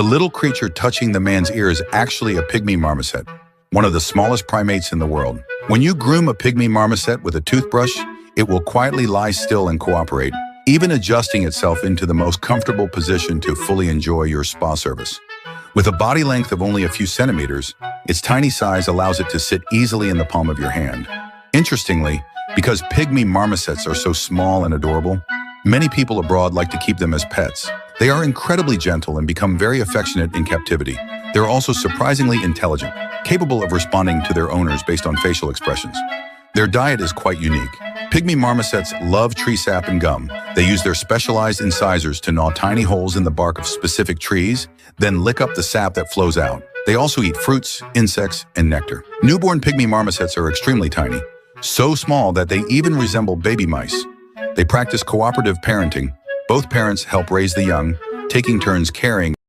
The little creature touching the man's ear is actually a pygmy marmoset, one of the smallest primates in the world. When you groom a pygmy marmoset with a toothbrush, it will quietly lie still and cooperate, even adjusting itself into the most comfortable position to fully enjoy your spa service. With a body length of only a few centimeters, its tiny size allows it to sit easily in the palm of your hand. Interestingly, because pygmy marmosets are so small and adorable, many people abroad like to keep them as pets. They are incredibly gentle and become very affectionate in captivity. They're also surprisingly intelligent, capable of responding to their owners based on facial expressions. Their diet is quite unique. Pygmy marmosets love tree sap and gum. They use their specialized incisors to gnaw tiny holes in the bark of specific trees, then lick up the sap that flows out. They also eat fruits, insects, and nectar. Newborn pygmy marmosets are extremely tiny, so small that they even resemble baby mice. They practice cooperative parenting. Both parents help raise the young, taking turns caring